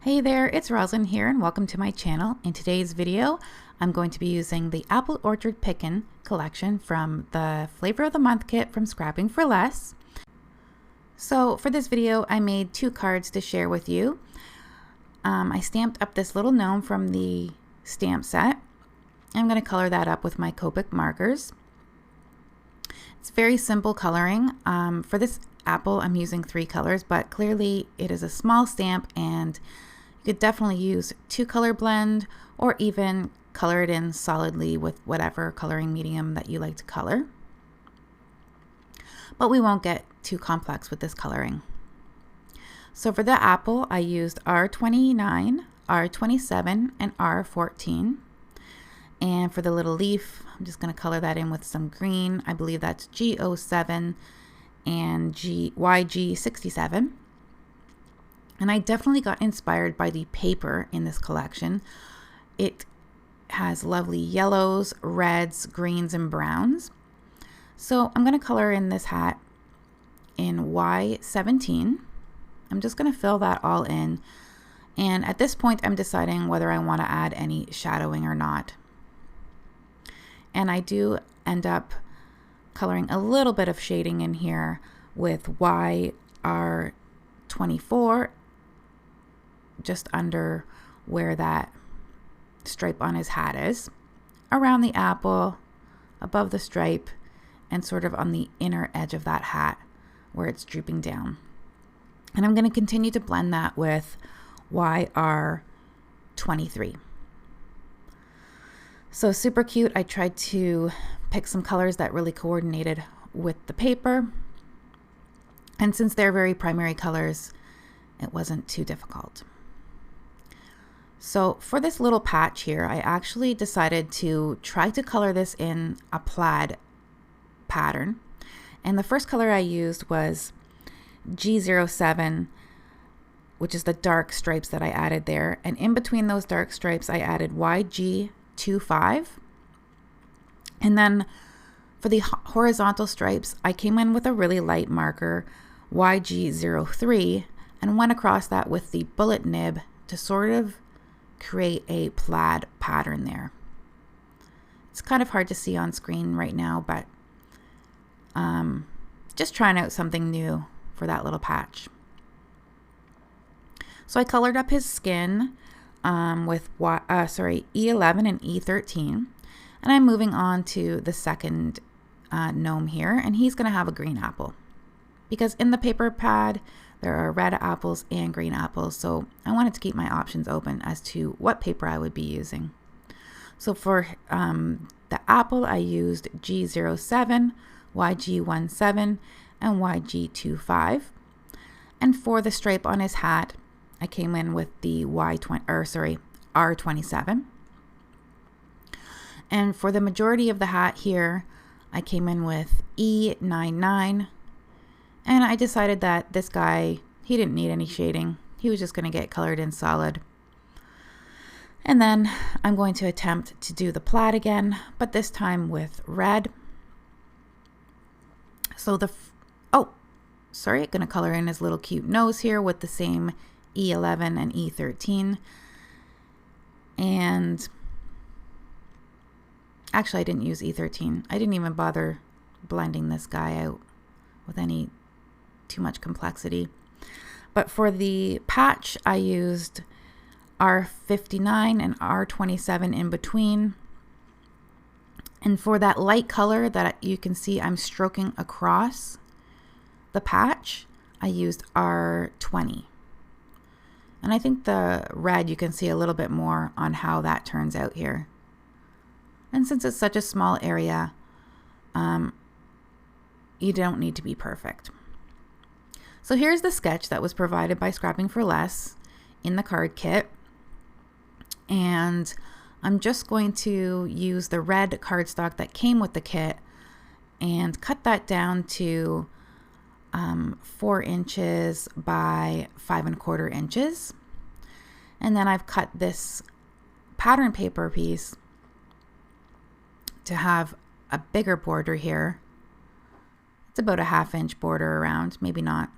Hey there, it's Roslyn here and welcome to my channel. In today's video, I'm going to be using the Apple Orchard Pickin collection from the Flavor of the Month kit from Scrapping for Less. So for this video, I made two cards to share with you. I stamped up this little gnome from the stamp set. I'm going to color that up with my Copic markers. It's very simple coloring. For this apple, I'm using 3 colors, but clearly it is a small stamp and you could definitely use 2-color blend or even color it in solidly with whatever coloring medium that you like to color. But we won't get too complex with this coloring. So for the apple, I used R29, R27, and R14. And for the little leaf, I'm just going to color that in with some green. I believe that's G07 and YG67. And I definitely got inspired by the paper in this collection. It has lovely yellows, reds, greens, and browns. So I'm going to color in this hat in Y17. I'm just going to fill that all in. And at this point, I'm deciding whether I want to add any shadowing or not. And I do end up coloring a little bit of shading in here with YR24, just under where that stripe on his hat is, around the apple, above the stripe, and sort of on the inner edge of that hat where it's drooping down. And I'm going to continue to blend that with YR23. So super cute. I tried to pick some colors that really coordinated with the paper. And since they're very primary colors, it wasn't too difficult. So for this little patch here, I actually decided to try to color this in a plaid pattern. And the first color I used was G07, which is the dark stripes that I added there. And in between those dark stripes, I added YG25. And then for the horizontal stripes, I came in with a really light marker, YG03, and went across that with the bullet nib to sort of create a plaid pattern there. It's kind of hard to see on screen right now, but just trying out something new for that little patch. So I colored up his skin with E11 and E13, and I'm moving on to the second gnome here, and he's going to have a green apple because in the paper pad there are red apples and green apples, so I wanted to keep my options open as to what paper I would be using. So for the apple, I used G07, YG17, and YG25, and for the stripe on his hat, I came in with the R27. And for the majority of the hat here, I came in with E99. And I decided that this guy, he didn't need any shading. He was just going to get colored in solid. And then I'm going to attempt to do the plaid again, but this time with red. So going to color in his little cute nose here with the same E11 and E13. And actually I didn't use E13. I didn't even bother blending this guy out with any too much complexity. But for the patch, I used R59 and R27 in between. And for that light color that you can see I'm stroking across the patch, I used R20. And I think the red, you can see a little bit more on how that turns out here. And since it's such a small area, you don't need to be perfect. So here's the sketch that was provided by Scrapping for Less in the card kit. And I'm just going to use the red cardstock that came with the kit and cut that down to 4 inches by 5¼ inches. And then I've cut this pattern paper piece to have a bigger border here. It's about a 1/2 inch border around, maybe not.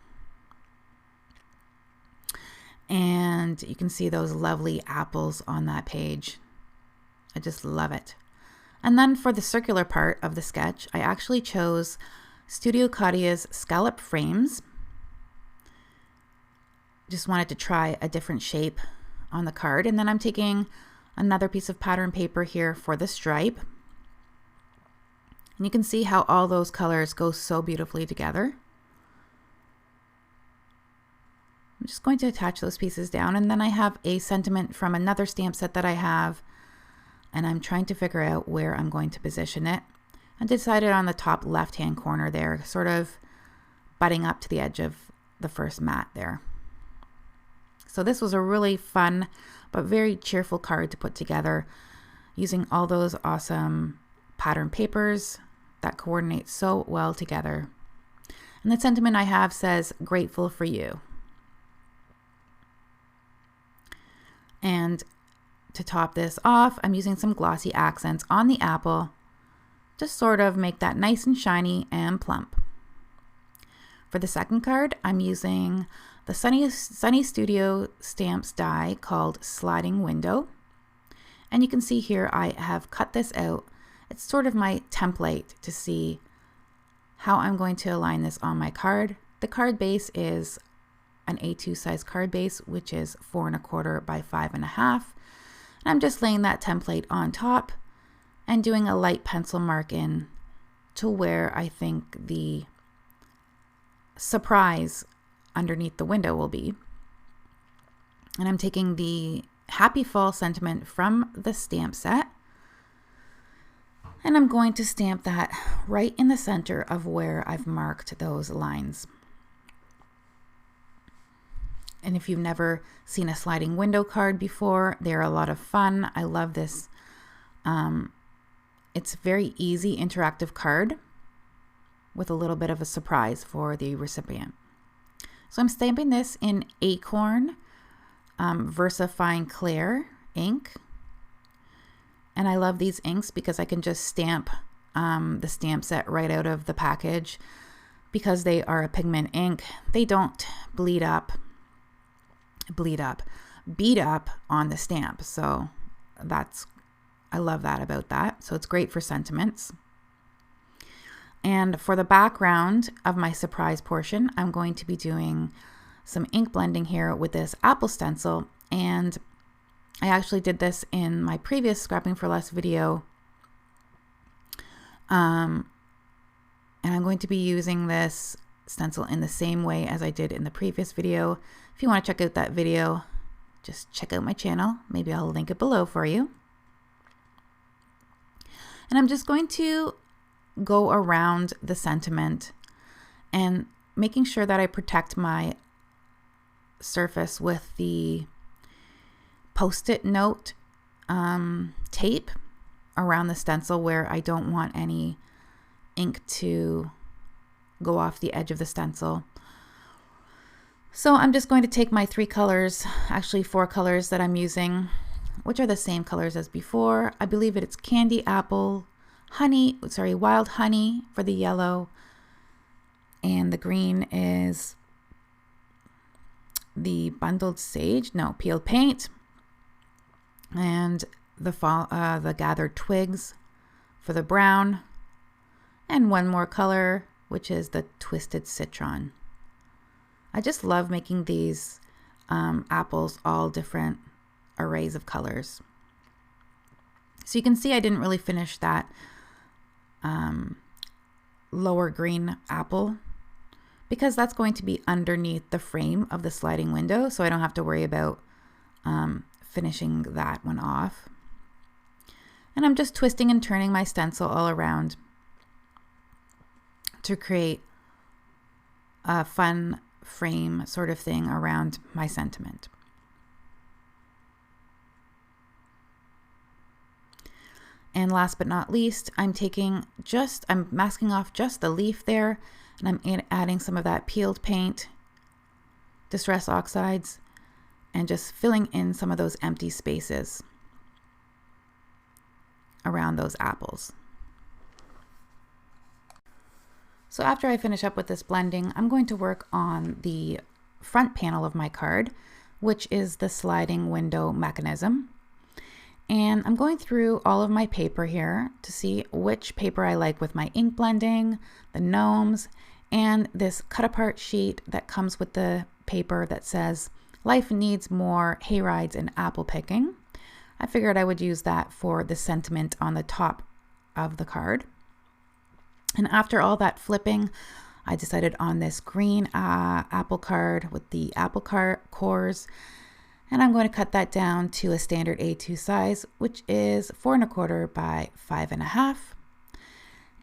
And and you can see those lovely apples on that page. I just love it. And then for the circular part of the sketch, I actually chose Studio Caudia's scallop frames. Just wanted to try a different shape on the card. And then I'm taking another piece of pattern paper here for the stripe. And you can see how all those colors go so beautifully together. I'm just going to attach those pieces down, and then I have a sentiment from another stamp set that I have, and I'm trying to figure out where I'm going to position it. I decided on the top left-hand corner there, sort of butting up to the edge of the first mat there. So this was a really fun but very cheerful card to put together using all those awesome pattern papers that coordinate so well together. And the sentiment I have says, "Grateful for you." And to top this off, I'm using some glossy accents on the apple to sort of make that nice and shiny and plump. For the second card, I'm using the Sunny Studio Stamps die called Sliding Window. And you can see here I have cut this out. It's sort of my template to see how I'm going to align this on my card. The card base is an A2 size card base, which is 4 1/4 by 5 1/2. And I'm just laying that template on top and doing a light pencil mark in to where I think the surprise underneath the window will be. And I'm taking the Happy Fall sentiment from the stamp set, and I'm going to stamp that right in the center of where I've marked those lines. And if you've never seen a sliding window card before, they're a lot of fun. I love this. It's a very easy interactive card with a little bit of a surprise for the recipient. So I'm stamping this in Acorn VersaFine Clear ink. And I love these inks because I can just stamp the stamp set right out of the package. Because they are a pigment ink, they don't beat up on the stamp. So I love that about that. So it's great for sentiments. And for the background of my surprise portion, I'm going to be doing some ink blending here with this apple stencil. And I actually did this in my previous Scrapping for Less video. And I'm going to be using this stencil in the same way as I did in the previous video. If you want to check out that video, just check out my channel. Maybe I'll link it below for you. And I'm just going to go around the sentiment and making sure that I protect my surface with the Post-it note tape around the stencil where I don't want any ink to go off the edge of the stencil. So I'm just going to take my 3 colors, actually 4 colors that I'm using, which are the same colors as before. I believe it's Candy Apple, Wild Honey for the yellow, and the green is the Bundled Sage, Peeled Paint, and the Gathered Twigs for the brown, and one more color, which is the Twisted Citron. I just love making these apples all different arrays of colors. So you can see I didn't really finish that lower green apple because that's going to be underneath the frame of the sliding window, so I don't have to worry about finishing that one off. And I'm just twisting and turning my stencil all around to create a fun frame sort of thing around my sentiment. And last but not least, I'm masking off just the leaf there, and I'm adding some of that peeled paint, Distress Oxides, and just filling in some of those empty spaces around those apples. So after I finish up with this blending, I'm going to work on the front panel of my card, which is the sliding window mechanism. And I'm going through all of my paper here to see which paper I like with my ink blending, the gnomes, and this cut apart sheet that comes with the paper that says, "Life needs more hayrides and apple picking." I figured I would use that for the sentiment on the top of the card. And after all that flipping, I decided on this green apple card with the apple cores, and I'm going to cut that down to a standard A2 size, which is 4 1/4 by 5 1/2.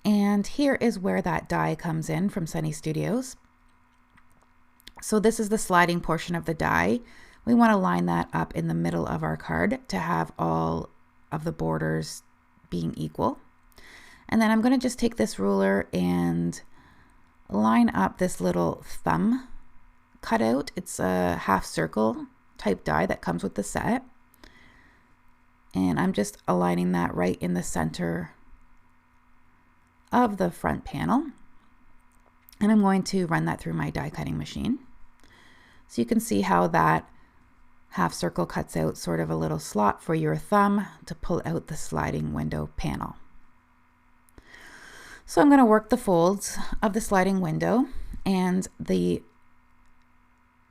And here is where that die comes in from Sunny Studios. So this is the sliding portion of the die. We want to line that up in the middle of our card to have all of the borders being equal. And then I'm going to just take this ruler and line up this little thumb cutout. It's a half circle type die that comes with the set. And I'm just aligning that right in the center of the front panel. And I'm going to run that through my die cutting machine. So you can see how that half circle cuts out sort of a little slot for your thumb to pull out the sliding window panel. So I'm going to work the folds of the sliding window, and the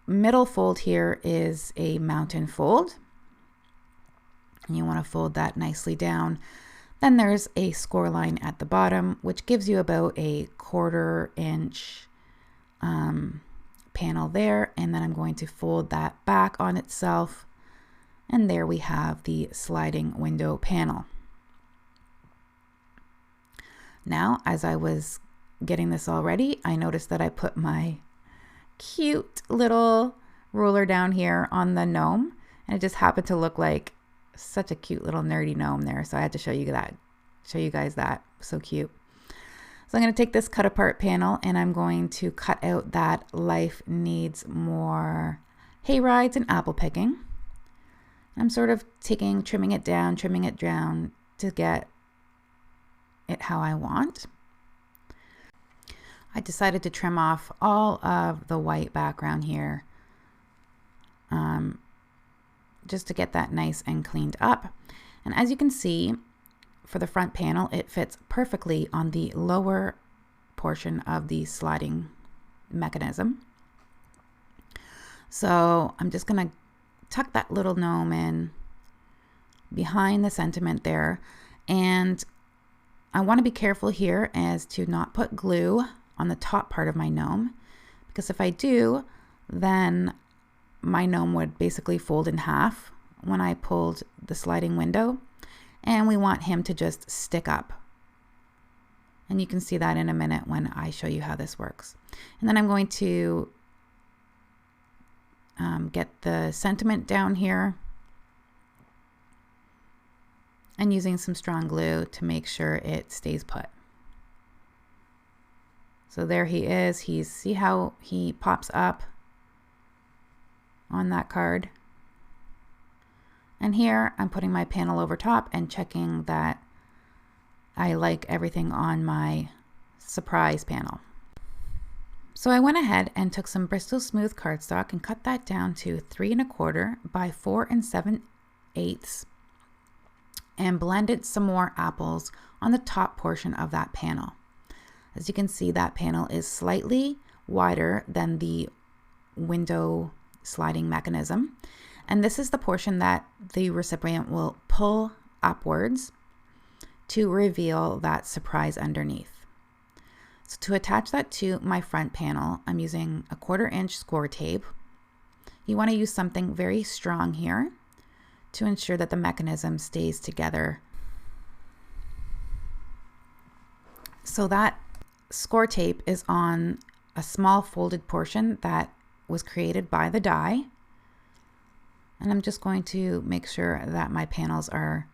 middle fold here is a mountain fold. And you want to fold that nicely down. Then there's a score line at the bottom, which gives you about a 1/4 inch panel there. And then I'm going to fold that back on itself. And there we have the sliding window panel. Now, as I was getting this all ready, I noticed that I put my cute little ruler down here on the gnome, and it just happened to look like such a cute little nerdy gnome there. So I had to show you guys that. So cute. So I'm going to take this cut apart panel, and I'm going to cut out that "Life needs more hayrides and apple picking." I'm sort of trimming it down to get it how I want. I decided to trim off all of the white background here, just to get that nice and cleaned up. And as you can see, for the front panel, it fits perfectly on the lower portion of the sliding mechanism. So I'm just going to tuck that little gnome in behind the sentiment there, and I want to be careful here as to not put glue on the top part of my gnome, because if I do, then my gnome would basically fold in half when I pulled the sliding window, and we want him to just stick up. And you can see that in a minute when I show you how this works. And then I'm going to get the sentiment down here and using some strong glue to make sure it stays put. So there he is. See how he pops up on that card? And here I'm putting my panel over top and checking that I like everything on my surprise panel. So I went ahead and took some Bristol Smooth cardstock and cut that down to 3 1/4 by 4 7/8 and blended some more apples on the top portion of that panel. As you can see, that panel is slightly wider than the window sliding mechanism. And this is the portion that the recipient will pull upwards to reveal that surprise underneath. So to attach that to my front panel, I'm using a 1/4 inch score tape. You want to use something very strong here to ensure that the mechanism stays together. So that score tape is on a small folded portion that was created by the die. And I'm just going to make sure that my panels are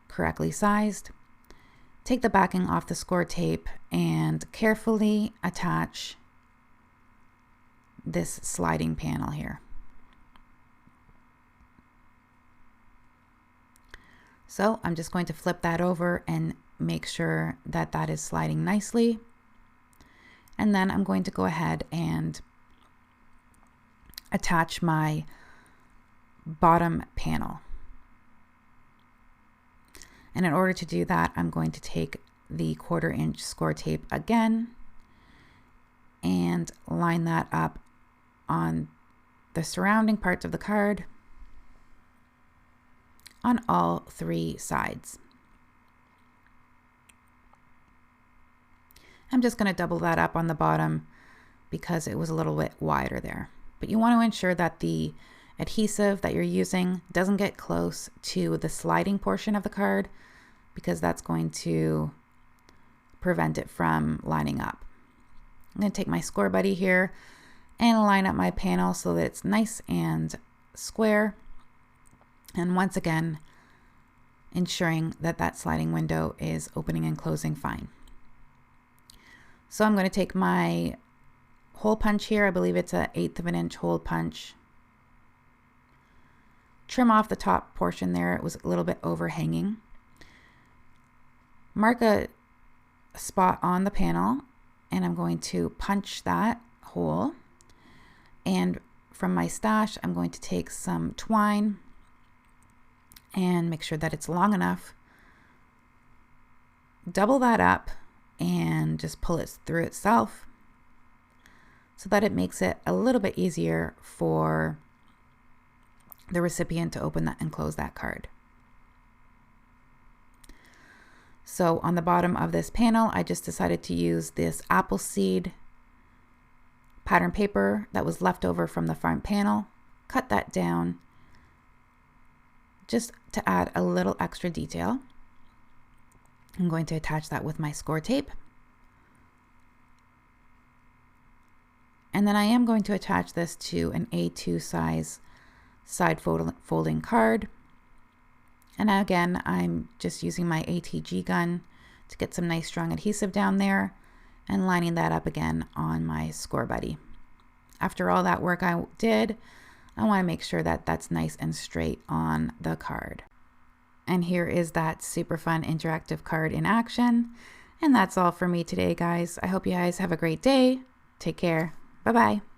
correctly sized. Take the backing off the score tape and carefully attach this sliding panel here. So I'm just going to flip that over and make sure that that is sliding nicely. And then I'm going to go ahead and attach my bottom panel. And in order to do that, I'm going to take the 1/4 inch score tape again and line that up on the surrounding parts of the card on all 3 sides. I'm just going to double that up on the bottom because it was a little bit wider there. But you want to ensure that the adhesive that you're using doesn't get close to the sliding portion of the card, because that's going to prevent it from lining up. I'm going to take my score buddy here and line up my panel so that it's nice and square. And once again, ensuring that that sliding window is opening and closing fine. So I'm going to take my hole punch here. I believe it's an 1/8 of an inch hole punch. Trim off the top portion there. It was a little bit overhanging. Mark a spot on the panel, and I'm going to punch that hole. And from my stash, I'm going to take some twine and make sure that it's long enough. Double that up and just pull it through itself so that it makes it a little bit easier for the recipient to open that and close that card. So on the bottom of this panel, I just decided to use this apple seed pattern paper that was left over from the front panel. Cut that down just to add a little extra detail. I'm going to attach that with my score tape. And then I am going to attach this to an A2 size side folding card. And again, I'm just using my ATG gun to get some nice strong adhesive down there and lining that up again on my score buddy. After all that work I did, I want to make sure that that's nice and straight on the card. And here is that super fun interactive card in action. And that's all for me today, guys. I hope you guys have a great day. Take care. Bye-bye.